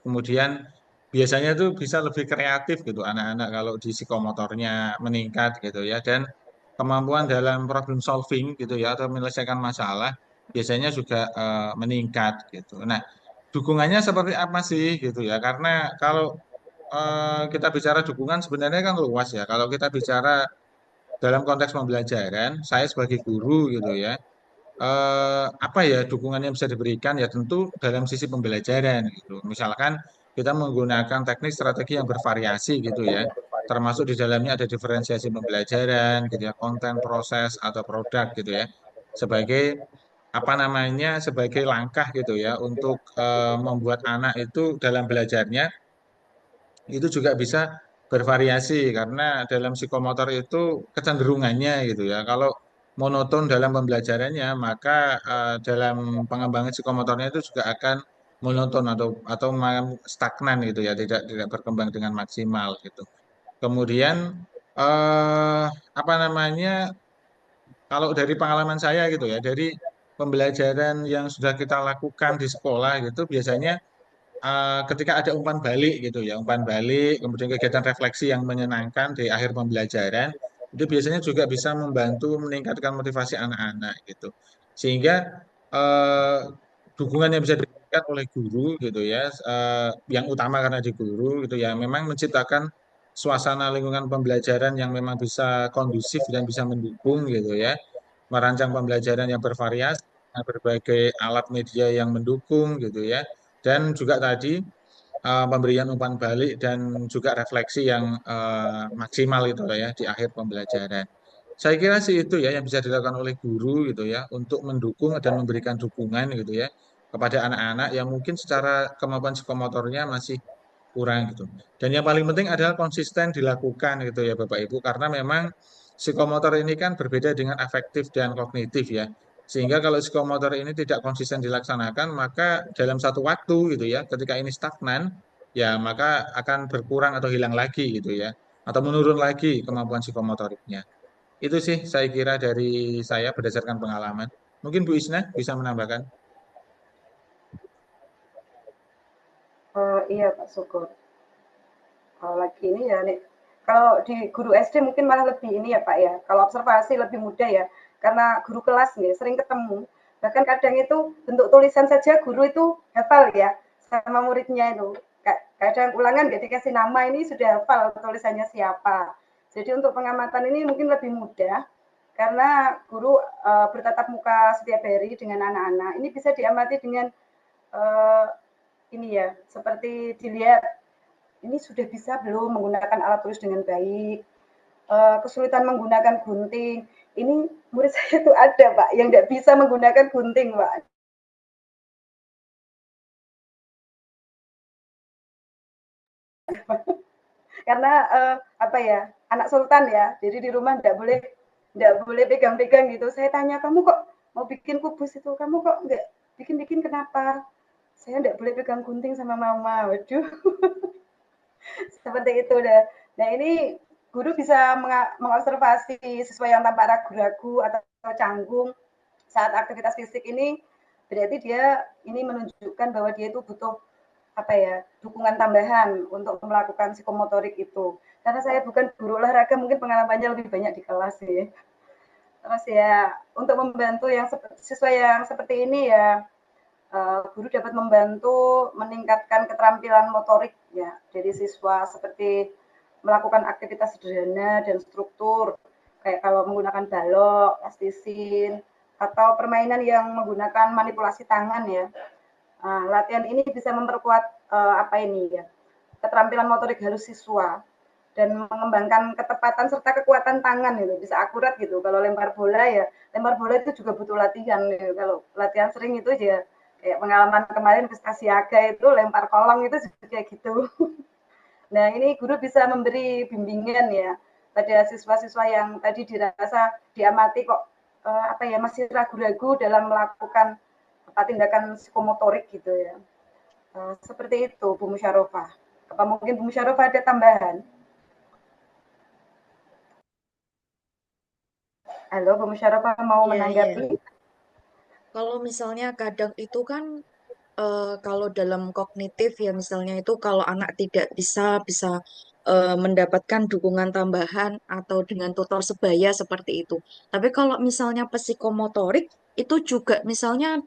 Kemudian biasanya itu bisa lebih kreatif gitu anak-anak kalau di psikomotornya meningkat gitu ya dan kemampuan dalam problem solving gitu ya atau menyelesaikan masalah biasanya juga meningkat gitu. Nah, dukungannya seperti apa sih gitu ya? Karena kalau kita bicara dukungan sebenarnya kan luas ya. Kalau kita bicara dalam konteks pembelajaran, saya sebagai guru gitu ya, apa ya dukungan yang bisa diberikan ya tentu dalam sisi pembelajaran gitu. Misalkan kita menggunakan teknik strategi yang bervariasi gitu ya. Termasuk di dalamnya ada diferensiasi pembelajaran gitu ya, konten, proses atau produk gitu ya. Sebagai apa namanya sebagai langkah gitu ya untuk membuat anak itu dalam belajarnya itu juga bisa bervariasi karena dalam psikomotor itu kecenderungannya gitu ya. Kalau monoton dalam pembelajarannya, maka dalam pengembangan psikomotornya itu juga akan monoton atau stagnan gitu ya, tidak berkembang dengan maksimal gitu. Kemudian apa namanya? Kalau dari pengalaman saya gitu ya, dari pembelajaran yang sudah kita lakukan di sekolah gitu, biasanya ketika ada umpan balik gitu ya, umpan balik, kemudian kegiatan refleksi yang menyenangkan di akhir pembelajaran, itu biasanya juga bisa membantu meningkatkan motivasi anak-anak gitu. Sehingga dukungan yang bisa diberikan diinginkan oleh guru gitu ya, yang utama karena di guru gitu ya, memang menciptakan suasana lingkungan pembelajaran yang memang bisa kondusif dan bisa mendukung gitu ya, merancang pembelajaran yang bervariasi, dengan berbagai alat media yang mendukung gitu ya, dan juga tadi pemberian umpan balik dan juga refleksi yang maksimal itu ya di akhir pembelajaran. Saya kira sih itu ya yang bisa dilakukan oleh guru gitu ya untuk mendukung dan memberikan dukungan gitu ya kepada anak-anak yang mungkin secara kemampuan psikomotornya masih kurang gitu. Dan yang paling penting adalah konsisten dilakukan gitu ya Bapak Ibu karena memang psikomotor ini kan berbeda dengan afektif dan kognitif ya. Sehingga kalau psikomotor ini tidak konsisten dilaksanakan maka dalam satu waktu gitu ya ketika ini stagnan ya maka akan berkurang atau hilang lagi gitu ya atau menurun lagi kemampuan psikomotoriknya. Itu sih saya kira dari saya berdasarkan pengalaman. Mungkin Bu Isna bisa menambahkan. Iya Pak Syukur. Kalau lagi ini ya nih, kalau di guru SD mungkin malah lebih ini ya Pak ya, kalau observasi lebih mudah ya, karena guru kelas nih sering ketemu. Bahkan kadang itu bentuk tulisan saja guru itu hafal ya sama muridnya itu. Kadang ulangan nggak dikasih nama ini sudah hafal tulisannya siapa. Jadi untuk pengamatan ini mungkin lebih mudah karena guru bertatap muka setiap hari dengan anak-anak. Ini bisa diamati dengan uh, ini ya, seperti dilihat ini sudah bisa belum menggunakan alat tulis dengan baik, kesulitan menggunakan gunting. Ini murid saya itu ada Pak, yang tidak bisa menggunakan gunting Pak. Karena apa ya, anak sultan ya, jadi di rumah tidak boleh pegang-pegang gitu. Saya tanya, kamu kok mau bikin kubus itu, kamu kok nggak bikin-bikin kenapa? Saya tidak boleh pegang gunting sama mama. Waduh, seperti itu deh. Nah ini guru bisa mengobservasi siswa yang tampak ragu-ragu atau canggung saat aktivitas fisik ini, berarti dia ini menunjukkan bahwa dia itu butuh apa ya, dukungan tambahan untuk melakukan psikomotorik itu. Karena saya bukan guru olahraga, mungkin pengalamannya lebih banyak di kelas sih. Terus ya untuk membantu yang siswa yang seperti ini ya, guru dapat membantu meningkatkan keterampilan motorik ya dari siswa seperti melakukan aktivitas sederhana dan struktur kayak kalau menggunakan balok, plastisin, atau permainan yang menggunakan manipulasi tangan ya. Latihan ini bisa memperkuat apa ini ya, keterampilan motorik halus siswa dan mengembangkan ketepatan serta kekuatan tangan itu bisa akurat gitu. Kalau lempar bola ya, lempar bola itu juga butuh latihan gitu. Kalau latihan sering itu ya kayak pengalaman kemarin Pesta Siaga itu lempar kolong itu juga kayak gitu. Nah, ini guru bisa memberi bimbingan ya pada siswa-siswa yang tadi dirasa diamati kok apa ya masih ragu-ragu dalam melakukan apa tindakan psikomotorik gitu ya. Seperti itu Bu Musyarofa. Apa mungkin Bu Musyarofa ada tambahan? Halo Bu Musyarofa mau Iya, iya. menanggapi? Kalau misalnya kadang itu kan kalau dalam kognitif ya misalnya itu kalau anak tidak bisa mendapatkan dukungan tambahan atau dengan tutor sebaya seperti itu. Tapi kalau misalnya psikomotorik itu juga misalnya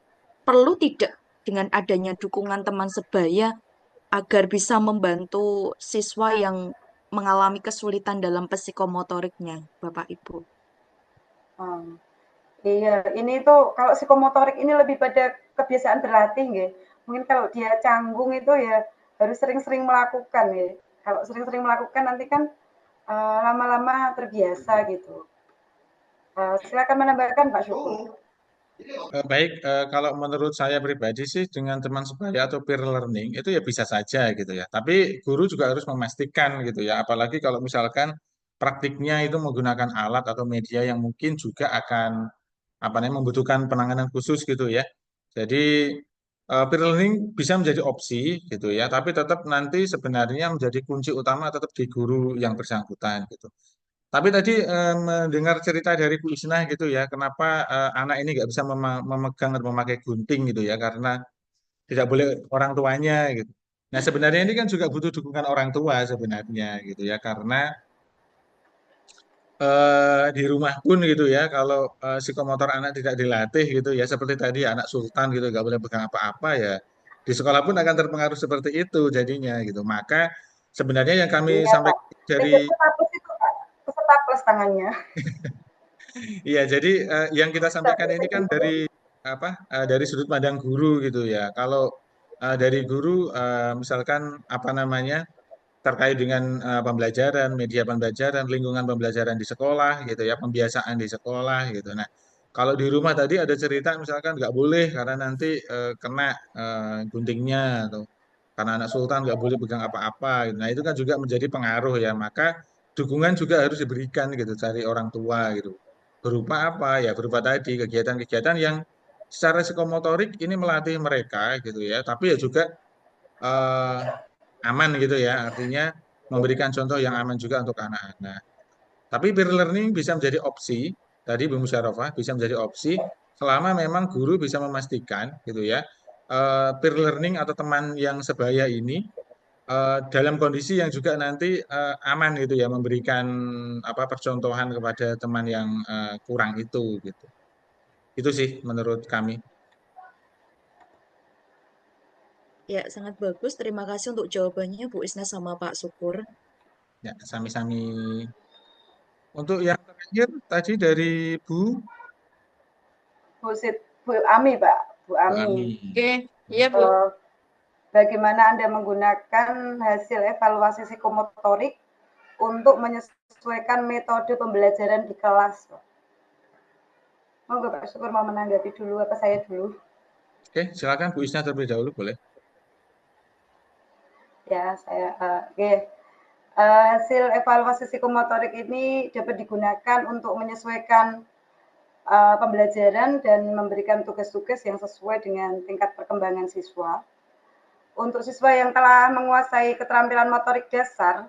perlu tidak dengan adanya dukungan teman sebaya agar bisa membantu siswa yang mengalami kesulitan dalam psikomotoriknya, Bapak Ibu. Hmm. Iya, ini tuh kalau psikomotorik ini lebih pada kebiasaan berlatih nggih. Mungkin kalau dia canggung itu ya harus sering-sering melakukan ya. Kalau sering-sering melakukan nanti kan lama-lama terbiasa gitu. Silakan menambahkan Pak Syukur. Baik, kalau menurut saya pribadi sih dengan teman sebaya atau peer learning itu ya bisa saja gitu ya. Tapi guru juga harus memastikan gitu ya. Apalagi kalau misalkan praktiknya itu menggunakan alat atau media yang mungkin juga akan apa namanya membutuhkan penanganan khusus gitu ya. Jadi peer learning bisa menjadi opsi gitu ya. Tapi tetap nanti sebenarnya menjadi kunci utama tetap di guru yang bersangkutan gitu. Tapi tadi mendengar cerita dari Bu Isnah gitu ya, kenapa anak ini nggak bisa memegang atau memakai gunting gitu ya, karena tidak boleh orang tuanya gitu. Nah sebenarnya ini kan juga butuh dukungan orang tua sebenarnya gitu ya, karena di rumah pun gitu ya, kalau psikomotor anak tidak dilatih gitu ya, seperti tadi anak sultan gitu nggak boleh pegang apa-apa ya, di sekolah pun akan terpengaruh seperti itu jadinya gitu. Maka sebenarnya yang kami Iya, Pak. sampaikan dari Peserta plus itu, Pak. Peserta plus tangannya. iya, jadi yang kita sampaikan Sampai ini kan segitu. dari apa? Dari sudut pandang guru gitu ya. Kalau dari guru misalkan apa namanya terkait dengan pembelajaran, media pembelajaran, lingkungan pembelajaran di sekolah gitu ya, pembiasaan di sekolah gitu. Nah, kalau di rumah tadi ada cerita misalkan nggak boleh karena nanti kena guntingnya atau karena anak sultan nggak boleh pegang apa-apa gitu. Nah, itu kan juga menjadi pengaruh ya. Maka dukungan juga harus diberikan gitu dari orang tua gitu. Berupa apa? Ya berupa tadi kegiatan-kegiatan yang secara psikomotorik ini melatih mereka gitu ya. Tapi ya juga eh, aman gitu ya. Artinya memberikan contoh yang aman juga untuk anak-anak. Tapi peer learning bisa menjadi opsi, tadi Bu Musyarofa bisa menjadi opsi selama memang guru bisa memastikan gitu ya, peer learning atau teman yang sebaya ini dalam kondisi yang juga nanti aman gitu ya, memberikan apa percontohan kepada teman yang kurang itu gitu. Itu sih menurut kami. Ya, sangat bagus. Terima kasih untuk jawabannya, Bu Isna sama Pak Syukur. Ya, sami-sami. Untuk yang terakhir tadi dari Bu Ami, Pak. Bu Bu Ami. Ami. Oke, iya Bu. Bagaimana Anda menggunakan hasil evaluasi psikomotorik untuk menyesuaikan metode pembelajaran di kelas, Pak? Monggo Pak Syukur mau menanggapi dulu apa saya dulu? Oke, silakan Bu Isna terlebih dahulu boleh. Ya, saya oke. Hasil evaluasi psikomotorik ini dapat digunakan untuk menyesuaikan pembelajaran dan memberikan tugas-tugas yang sesuai dengan tingkat perkembangan siswa. Untuk siswa yang telah menguasai keterampilan motorik dasar,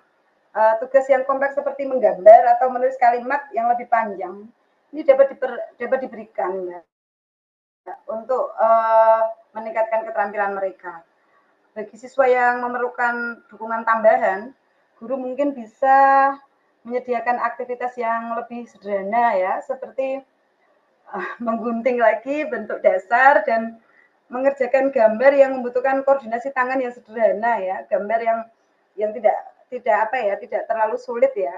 tugas yang kompleks seperti menggambar atau menulis kalimat yang lebih panjang ini dapat diberikan ya, untuk meningkatkan keterampilan mereka. Bagi siswa yang memerlukan dukungan tambahan, guru mungkin bisa menyediakan aktivitas yang lebih sederhana ya, seperti menggunting lagi bentuk dasar dan mengerjakan gambar yang membutuhkan koordinasi tangan yang sederhana ya, gambar yang tidak apa ya, tidak terlalu sulit ya,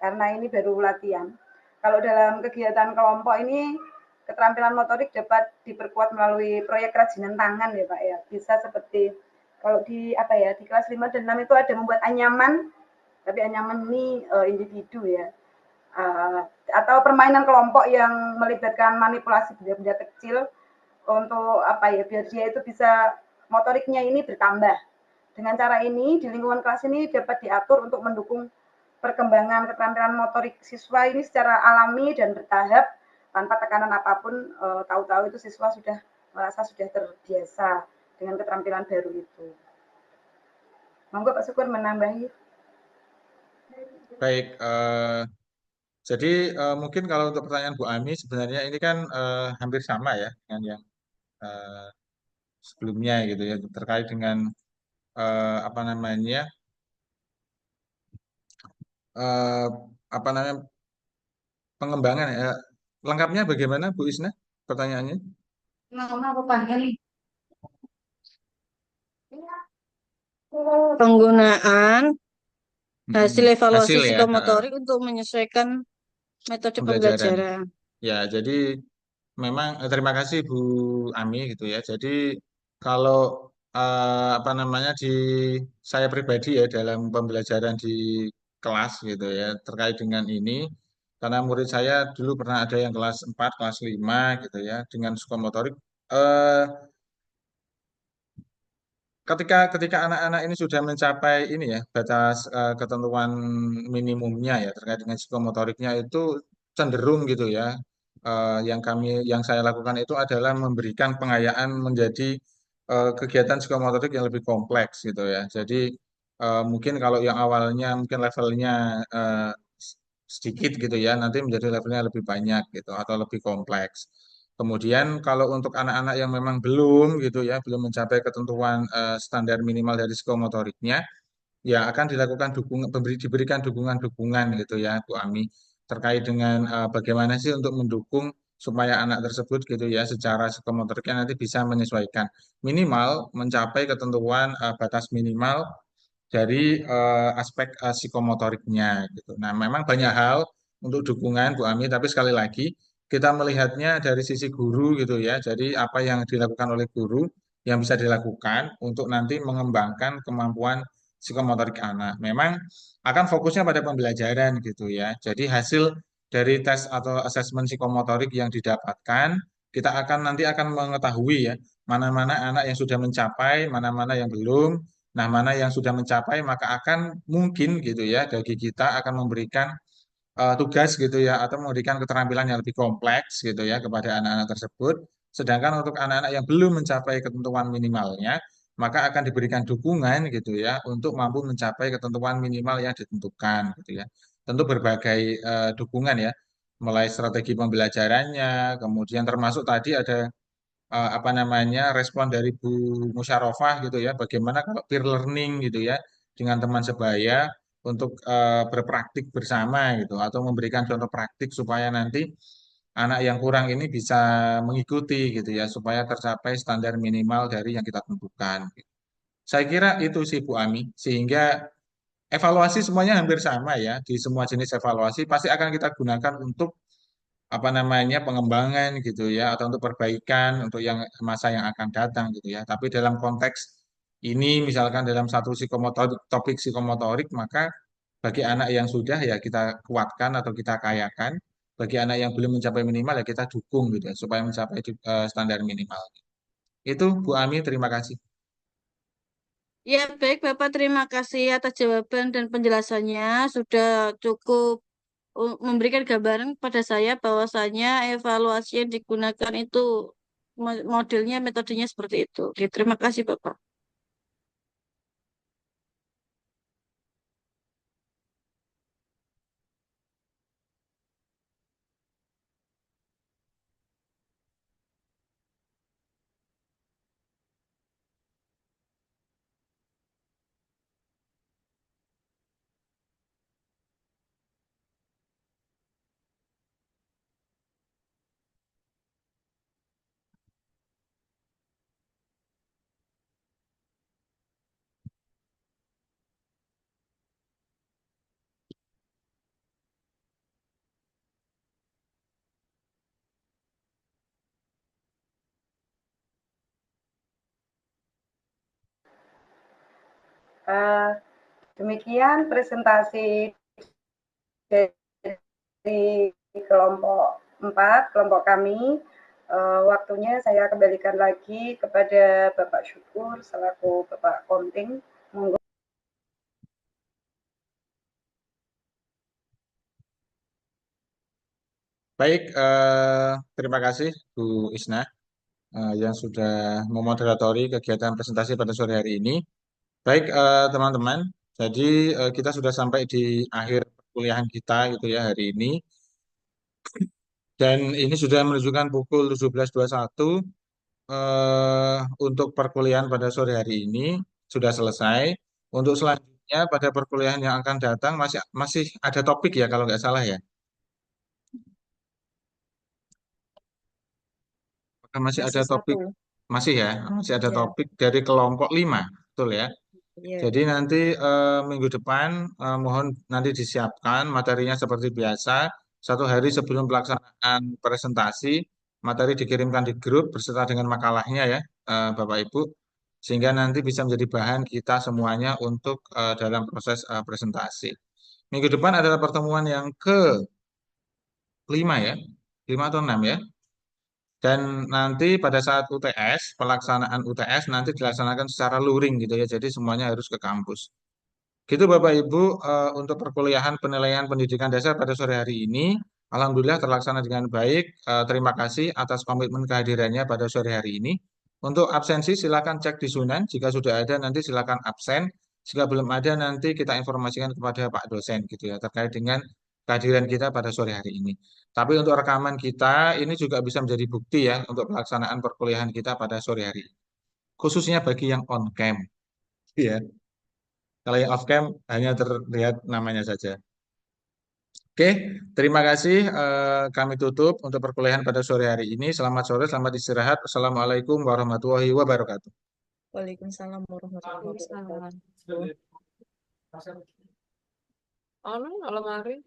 karena ini baru latihan. Kalau dalam kegiatan kelompok ini keterampilan motorik dapat diperkuat melalui proyek kerajinan tangan ya Pak ya. Bisa seperti kalau di apa ya, di kelas 5 dan 6 itu ada membuat anyaman, tapi anyaman ini individu ya. Atau permainan kelompok yang melibatkan manipulasi benda-benda kecil untuk apa ya, biar dia itu bisa motoriknya ini bertambah. Dengan cara ini di lingkungan kelas ini dapat diatur untuk mendukung perkembangan keterampilan motorik siswa ini secara alami dan bertahap tanpa tekanan apapun. Tahu-tahu itu siswa sudah merasa sudah terbiasa dengan keterampilan baru itu. Monggo Pak Syukur menambahi. Baik, jadi mungkin kalau untuk pertanyaan Bu Ami sebenarnya ini kan hampir sama ya dengan yang eh, sebelumnya gitu ya terkait dengan apa namanya eh, apa namanya pengembangan ya. Lengkapnya bagaimana Bu Isna? Pertanyaannya? Penggunaan hasil evaluasi Hasil ya psikomotorik untuk menyesuaikan metode pembelajaran. pembelajaran. Ya, jadi memang terima kasih Bu Ami gitu ya. Jadi kalau apa namanya di saya pribadi ya dalam pembelajaran di kelas gitu ya terkait dengan ini karena murid saya dulu pernah ada yang kelas 4 kelas 5 gitu ya dengan psikomotorik eh ketika ketika anak-anak ini sudah mencapai ini ya batas ketentuan minimumnya ya terkait dengan psikomotoriknya itu cenderung gitu ya. Yang saya lakukan itu adalah memberikan pengayaan menjadi kegiatan psikomotorik yang lebih kompleks gitu ya. Jadi mungkin kalau yang awalnya mungkin levelnya s- sedikit gitu ya, nanti menjadi levelnya lebih banyak gitu atau lebih kompleks. Kemudian kalau untuk anak-anak yang memang belum gitu ya, belum mencapai ketentuan standar minimal dari psikomotoriknya, ya akan dilakukan diberikan dukungan-dukungan gitu ya Bu Ami terkait dengan bagaimana sih untuk mendukung supaya anak tersebut gitu ya secara psikomotoriknya nanti bisa menyesuaikan minimal mencapai ketentuan batas minimal dari aspek psikomotoriknya gitu. Nah, memang banyak hal untuk dukungan Bu Ami, tapi sekali lagi kita melihatnya dari sisi guru gitu ya. Jadi apa yang dilakukan oleh guru yang bisa dilakukan untuk nanti mengembangkan kemampuan psikomotorik anak. Memang akan fokusnya pada pembelajaran gitu ya. Jadi hasil dari tes atau asesmen psikomotorik yang didapatkan, kita akan nanti akan mengetahui ya mana-mana anak yang sudah mencapai, mana-mana yang belum. Nah, mana yang sudah mencapai maka akan mungkin gitu ya bagi kita akan memberikan tugas gitu ya atau memberikan keterampilan yang lebih kompleks gitu ya kepada anak-anak tersebut. Sedangkan untuk anak-anak yang belum mencapai ketentuan minimalnya, maka akan diberikan dukungan gitu ya untuk mampu mencapai ketentuan minimal yang ditentukan gitu ya. Tentu berbagai dukungan ya, mulai strategi pembelajarannya, kemudian termasuk tadi ada apa namanya respon dari Bu Musyarofa gitu ya, bagaimana kalau peer learning gitu ya dengan teman sebaya untuk berpraktik bersama gitu atau memberikan contoh praktik supaya nanti anak yang kurang ini bisa mengikuti gitu ya supaya tercapai standar minimal dari yang kita tentukan. Saya kira itu sih Bu Ami, sehingga evaluasi semuanya hampir sama ya di semua jenis evaluasi pasti akan kita gunakan untuk apa namanya pengembangan gitu ya atau untuk perbaikan untuk yang masa yang akan datang gitu ya. Tapi dalam konteks ini misalkan dalam satu psikomotorik topik psikomotorik maka bagi anak yang sudah ya kita kuatkan atau kita kayakan. Bagi anak yang belum mencapai minimal ya kita dukung gitu ya supaya mencapai standar minimal. Itu Bu Ami, terima kasih. Ya, baik Bapak, terima kasih atas jawaban dan penjelasannya. Sudah cukup memberikan gambaran kepada saya bahwasanya evaluasi yang digunakan itu modelnya, metodenya seperti itu. Oke, terima kasih Bapak. Eh, Demikian presentasi dari kelompok 4, kelompok kami. Waktunya saya kembalikan lagi kepada Bapak Syukur selaku Bapak Konting. Monggo. Baik, terima kasih Bu Isna yang sudah memoderatori kegiatan presentasi pada sore hari ini. Baik, teman-teman. Jadi kita sudah sampai di akhir perkuliahan kita gitu ya hari ini. Dan ini sudah menunjukkan pukul 17.21 untuk perkuliahan pada sore hari ini sudah selesai. Untuk selanjutnya pada perkuliahan yang akan datang masih masih ada topik ya kalau nggak salah ya. Apakah masih ada Masih topik? satu. Masih ya, masih ada Ya, topik dari kelompok 5, betul ya. ya. Jadi nanti minggu depan mohon nanti disiapkan materinya seperti biasa. 1 hari sebelum pelaksanaan presentasi, materi dikirimkan di grup beserta dengan makalahnya ya, Bapak Ibu, sehingga nanti bisa menjadi bahan kita semuanya untuk dalam proses presentasi. Minggu depan adalah pertemuan yang ke-5 ya, 5 atau 6 ya. Dan nanti pada saat UTS, pelaksanaan UTS nanti dilaksanakan secara luring gitu ya. Jadi semuanya harus ke kampus. Gitu Bapak Ibu, untuk perkuliahan penilaian pendidikan dasar pada sore hari ini, Alhamdulillah terlaksana dengan baik. Terima kasih atas komitmen kehadirannya pada sore hari ini. Untuk absensi silakan cek di Sunan. Jika sudah ada nanti silakan absen. Jika belum ada nanti kita informasikan kepada Pak dosen gitu ya terkait dengan kehadiran kita pada sore hari ini. Tapi untuk rekaman kita ini juga bisa menjadi bukti ya untuk pelaksanaan perkuliahan kita pada sore hari ini. Khususnya bagi yang on cam. Ya. Kalau yang off cam hanya terlihat namanya saja. Oke, terima kasih. Kami tutup untuk perkuliahan pada sore hari ini. Selamat sore, selamat istirahat. Assalamualaikum warahmatullahi wabarakatuh. Waalaikumsalam warahmatullahi Waalaikumsalam. wabarakatuh. Ono, malam hari.